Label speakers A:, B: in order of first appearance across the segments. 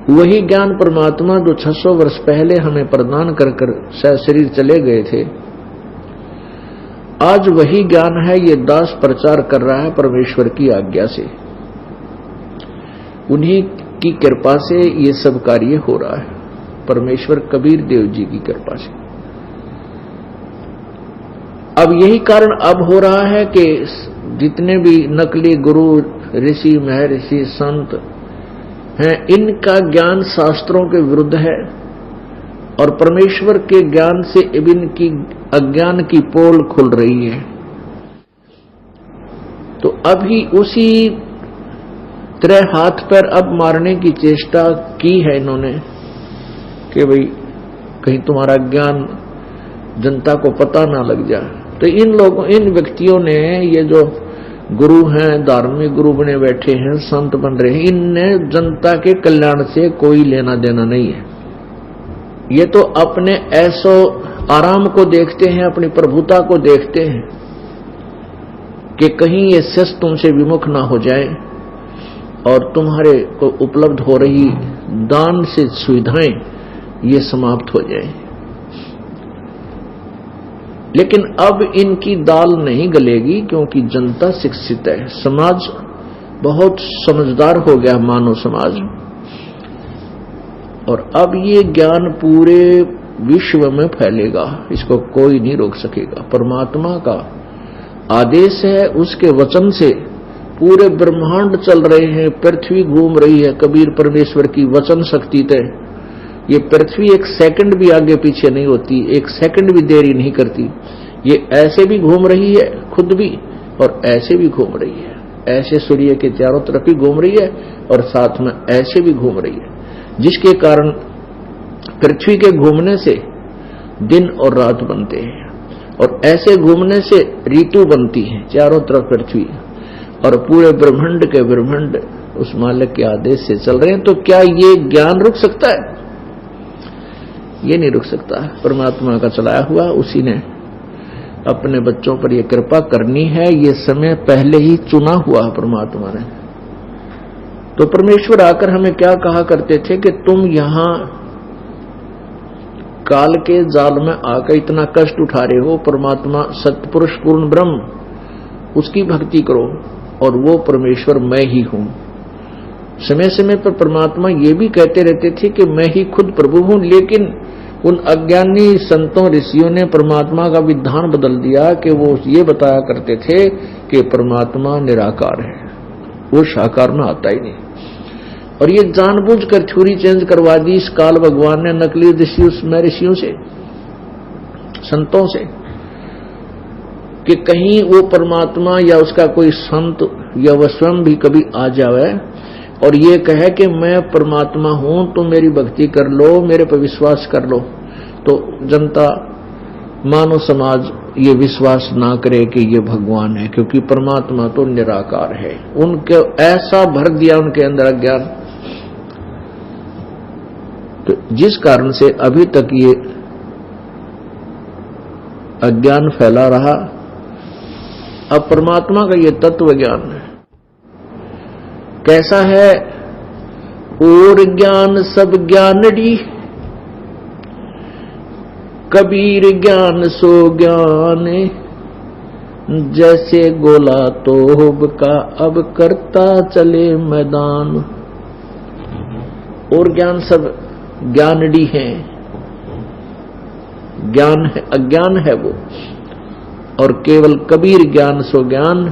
A: वही ज्ञान परमात्मा जो 600 वर्ष पहले हमें प्रदान कर शरीर चले गए थे, आज वही ज्ञान है, ये दास प्रचार कर रहा है परमेश्वर की आज्ञा से। उन्हीं की कृपा से ये सब कार्य हो रहा है, परमेश्वर कबीर देव जी की कृपा से। अब यही कारण अब हो रहा है कि जितने भी नकली गुरु, ऋषि, महर्षि, संत हैं, इनका ज्ञान शास्त्रों के विरुद्ध है और परमेश्वर के ज्ञान से इनकी अज्ञान की पोल खुल रही है। तो अभी उसी तरह हाथ पैर अब मारने की चेष्टा की है इन्होंने कि भाई कहीं तुम्हारा ज्ञान जनता को पता ना लग जाए। तो इन व्यक्तियों ने, ये जो गुरु हैं, धार्मिक गुरु बने बैठे हैं, संत बन रहे हैं, इनने जनता के कल्याण से कोई लेना देना नहीं है। ये तो अपने ऐसो आराम को देखते हैं, अपनी प्रभुता को देखते हैं कि कहीं ये शिष्य तुमसे विमुख ना हो जाए और तुम्हारे को उपलब्ध हो रही दान से सुविधाएं ये समाप्त हो जाए। लेकिन अब इनकी दाल नहीं गलेगी, क्योंकि जनता शिक्षित है, समाज बहुत समझदार हो गया, मानव समाज। और अब ये ज्ञान पूरे विश्व में फैलेगा, इसको कोई नहीं रोक सकेगा। परमात्मा का आदेश है, उसके वचन से पूरे ब्रह्मांड चल रहे हैं, पृथ्वी घूम रही है, कबीर परमेश्वर की वचन शक्ति तय। ये पृथ्वी एक सेकंड भी आगे पीछे नहीं होती, एक सेकंड भी देरी नहीं करती। ये ऐसे भी घूम रही है खुद भी और ऐसे भी घूम रही है, ऐसे सूर्य के चारों तरफ ही घूम रही है और साथ में ऐसे भी घूम रही है, जिसके कारण पृथ्वी के घूमने से दिन और रात बनते हैं और ऐसे घूमने से ऋतु बनती है, चारों तरफ पृथ्वी और पूरे ब्रह्मांड के ब्रह्मांड उस मालिक के आदेश से चल रहे हैं। तो क्या ये ज्ञान रुक सकता है? ये नहीं रुक सकता। परमात्मा का चलाया हुआ, उसी ने अपने बच्चों पर ये कृपा करनी है, ये समय पहले ही चुना हुआ परमात्मा ने। तो परमेश्वर आकर हमें क्या कहा करते थे कि तुम यहां काल के जाल में आकर इतना कष्ट उठा रहे हो, परमात्मा सत्पुरुष पूर्ण ब्रह्म उसकी भक्ति करो और वो परमेश्वर मैं ही हूं। समय समय पर परमात्मा ये भी कहते रहते थे कि मैं ही खुद प्रभु हूं, लेकिन उन अज्ञानी संतों ऋषियों ने परमात्मा का विधान बदल दिया कि वो ये बताया करते थे कि परमात्मा निराकार है, वो साकार में आता ही नहीं। और ये जानबूझकर थ्योरी चेंज करवा दी इस काल भगवान ने नकली ऋषियों से, संतों से, कि कहीं वो परमात्मा या उसका कोई संत या वह स्वयं भी कभी आ जावे और ये कहे कि मैं परमात्मा हूं, तुम मेरी भक्ति कर लो, मेरे पर विश्वास कर लो। तो जनता, मानव समाज ये विश्वास ना करे कि ये भगवान है, क्योंकि परमात्मा तो निराकार है। उनके ऐसा भर दिया उनके अंदर अज्ञान, तो जिस कारण से अभी तक ये अज्ञान फैला रहा। अब परमात्मा का ये तत्व ज्ञान है कैसा है? और ज्ञान सब ज्ञानड़ी, कबीर ज्ञान सो ज्ञान, जैसे गोला तोब का अब करता चले मैदान। और ज्ञान सब ज्ञानड़ी हैं, ज्ञान है, अज्ञान है वो। और केवल कबीर ज्ञान सो ज्ञान,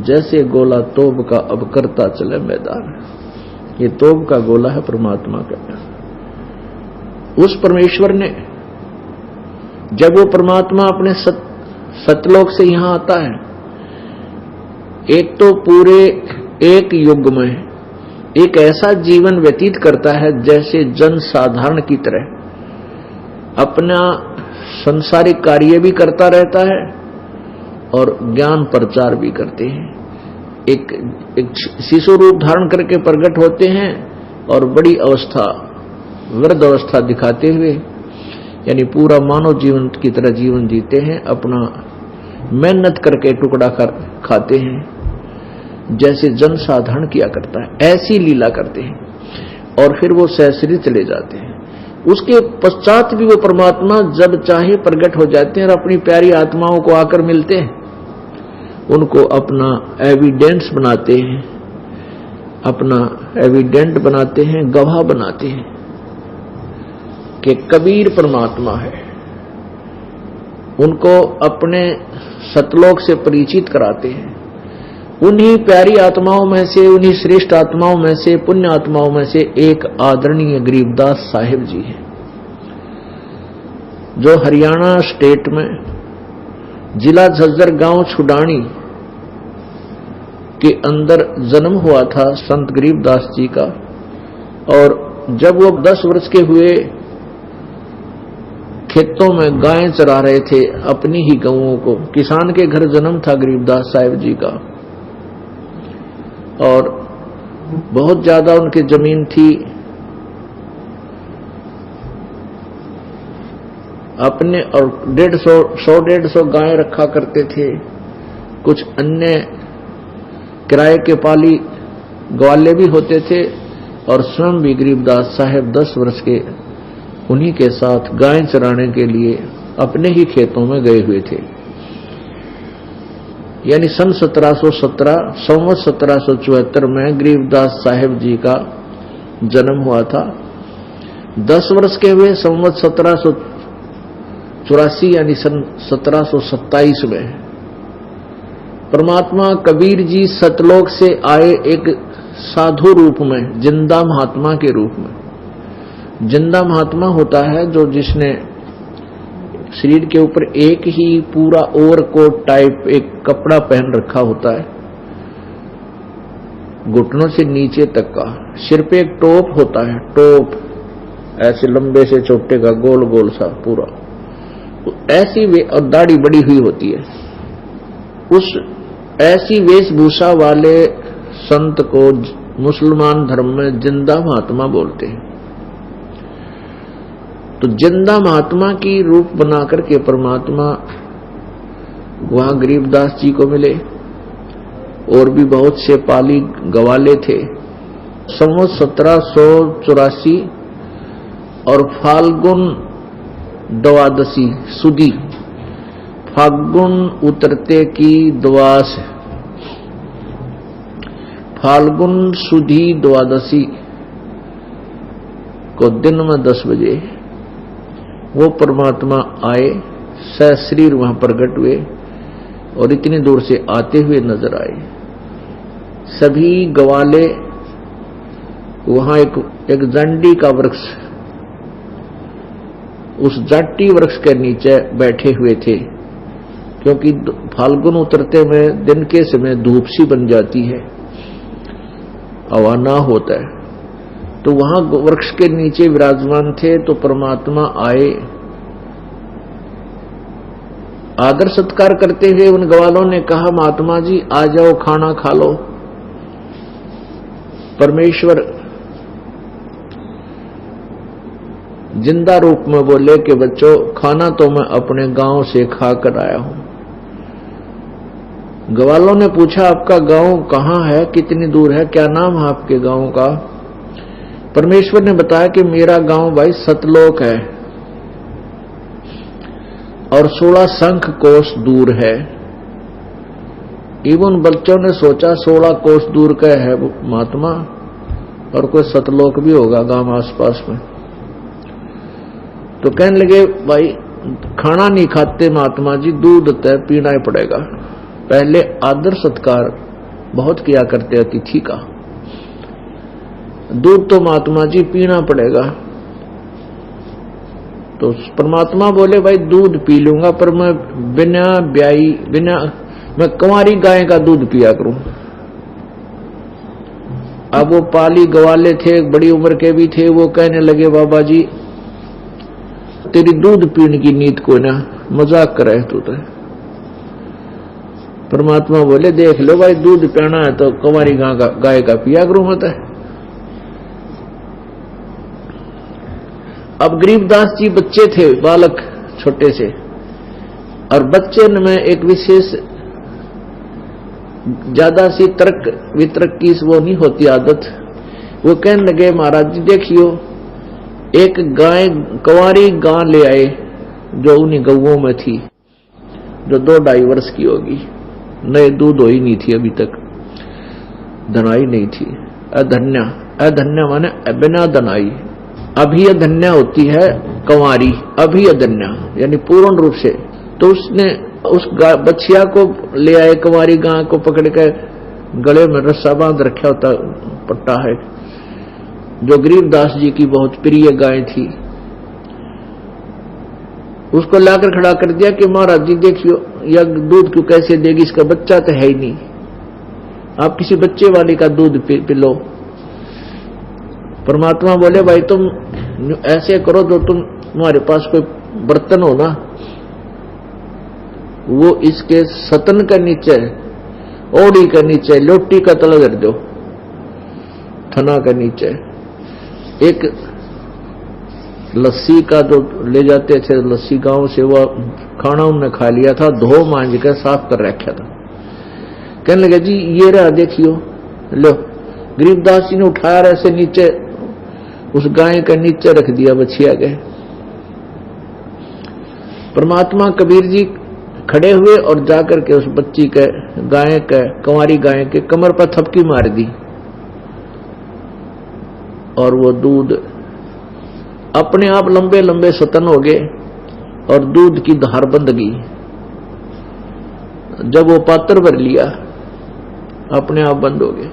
A: जैसे गोला तोब का अब करता चले मैदान। ये तोब का गोला है परमात्मा का। उस परमेश्वर ने, जब वो परमात्मा अपने सतलोक से यहां आता है, एक तो पूरे एक युग में एक ऐसा जीवन व्यतीत करता है जैसे जन साधारण की तरह अपना संसारिक कार्य भी करता रहता है और ज्ञान प्रचार भी करते हैं। एक शिशु रूप धारण करके प्रकट होते हैं और बड़ी अवस्था, वृद्ध अवस्था दिखाते हुए, यानी पूरा मानव जीवन की तरह जीवन जीते हैं, अपना मेहनत करके टुकड़ा खाते हैं, जैसे जन साधारण किया करता है, ऐसी लीला करते हैं। और फिर वो सहस्री चले जाते हैं। उसके पश्चात भी वो परमात्मा जब चाहे प्रकट हो जाते हैं और अपनी प्यारी आत्माओं को आकर मिलते हैं, उनको अपना एविडेंस बनाते हैं, अपना एविडेंट बनाते हैं, गवाह बनाते हैं कि कबीर परमात्मा है। उनको अपने सतलोक से परिचित कराते हैं। उन्हीं प्यारी आत्माओं में से, उन्हीं श्रेष्ठ आत्माओं में से, पुण्य आत्माओं में से एक आदरणीय गरीबदास साहिब जी हैं, जो हरियाणा स्टेट में जिला झज्जर गांव छुडानी के अंदर जन्म हुआ था संत गरीबदास जी का। और जब वो 10 वर्ष के हुए, खेतों में गायें चरा रहे थे, अपनी ही गऊओं को। किसान के घर जन्म था गरीबदास साहिब जी का, और बहुत ज्यादा उनकी जमीन थी। अपने और 150 गायें रखा करते थे। कुछ अन्य किराए के पाली ग्वाले भी होते थे, और स्वयं भी गरीबदास साहिब 10 वर्ष के उन्हीं के साथ गायें चराने के लिए अपने ही खेतों में गए हुए थे। यानी सन 1717 संवत 1774 में गरीबदास साहिब जी का जन्म हुआ था। 10 वर्ष के हुए संवत 1784 यानी सन 1727 में परमात्मा कबीर जी सतलोक से आए एक साधु रूप में, जिंदा महात्मा के रूप में। जिंदा महात्मा होता है जो जिसने शरीर के ऊपर एक ही पूरा ओवरकोट टाइप एक कपड़ा पहन रखा होता है, घुटनों से नीचे तक का। सिर पे एक टोप होता है, टोप ऐसे लंबे से छोटे का, गोल गोल सा पूरा, ऐसी और दाढ़ी बड़ी हुई होती है। उस ऐसी वेशभूषा वाले संत को मुसलमान धर्म में जिंदा महात्मा बोलते हैं। तो जिंदा महात्मा की रूप बनाकर के परमात्मा वहां गरीबदास जी को मिले। और भी बहुत से पाली गवाले थे। संवत 1784 और फाल्गुन द्वादशी सुदी, फाल्गुन उतरते की द्वास, फाल्गुन सुधी द्वादशी को दिन में 10 बजे वो परमात्मा आए, सशरीर वहां प्रकट हुए और इतनी दूर से आते हुए नजर आए। सभी गवाले वहां एक जंडी का वृक्ष, उस जाटी वृक्ष के नीचे बैठे हुए थे, क्योंकि फाल्गुन उतरते में दिन के समय धूप सी बन जाती है, हवा ना होता है। तो वहां वृक्ष के नीचे विराजमान थे। तो परमात्मा आए, आदर सत्कार करते हुए उन ग्वालों ने कहा, महात्मा जी आ जाओ, खाना खा लो। परमेश्वर जिंदा रूप में बोले कि बच्चों, खाना तो मैं अपने गांव से खाकर आया हूं। ग्वालों ने पूछा, आपका गांव कहां है, कितनी दूर है, क्या नाम है आपके गांव का? परमेश्वर ने बताया कि मेरा गांव भाई सतलोक है और 16 शंख कोस दूर है। इवन बच्चों ने सोचा 16 कोस दूर का है महात्मा, और कोई सतलोक भी होगा गांव आसपास में। तो कहने लगे, भाई खाना नहीं खाते महात्मा जी, दूध तय पीना ही पड़ेगा। पहले आदर सत्कार बहुत किया करते अतिथि का, दूध तो महात्मा जी पीना पड़ेगा। तो परमात्मा बोले, भाई दूध पी लूंगा, पर मैं बिना मैं कुंवारी गाय का दूध पिया करूं। अब वो पाली गवाले थे, बड़ी उम्र के भी थे, वो कहने लगे, बाबा जी तेरी दूध पीने की नीत को ना, मजाक कर रहे तू तो। परमात्मा बोले, देख लो भाई, दूध पीना है तो कुंवारी गाय का पिया करूं होता है। अब गरीबदास जी बच्चे थे, बालक छोटे से, और बच्चे में एक विशेष ज्यादा सी तर्क वितर्क की वो नहीं होती आदत। वो कहने लगे महाराज जी देखियो, एक गाय कंवारी गां ले आए जो उन्हीं गौओं में थी, जो 2-2.5 वर्ष की होगी, नए दूध हो ही नहीं थी अभी तक, धनाई नहीं थी। अधन्या, अधन्या माने बिना धनाई। अभी अधन्या होती है कंवारी, अभी अधन्या यानी पूर्ण रूप से। तो उसने उस बछिया को ले आए, कंवारी गां को पकड़ कर गले में रस्सा बांध रखा होता पट्टा है, जो गरीबदास जी की बहुत प्रिय गाय थी। उसको लाकर खड़ा कर दिया कि महाराज जी देखियो, यह दूध क्यों कैसे देगी, इसका बच्चा तो है ही नहीं, आप किसी बच्चे वाले का दूध पिलो। परमात्मा बोले भाई तुम ऐसे करो, जो तुम्हारे पास कोई बर्तन हो ना, वो इसके सतन के नीचे, ओड़ी के नीचे, लोटी का तला धर दो, थना के नीचे। एक लस्सी का जो ले जाते थे, लस्सी गांव से, वह खाना उनने खा लिया था, धो मांझ कर साफ कर रखा था। कहने लगे जी ये रहा देखियो, लो। गरीबदास जी ने उठाया ऐसे नीचे, उस गाय के नीचे रख दिया बछिया के। परमात्मा कबीर जी खड़े हुए और जाकर के उस बच्ची के, गाय के, कंवारी गाय के कमर पर थपकी मार दी, और वो दूध अपने आप लंबे लंबे सतन हो गए और दूध की धार बंध गई। जब वो पात्र भर लिया, अपने आप बंद हो गए।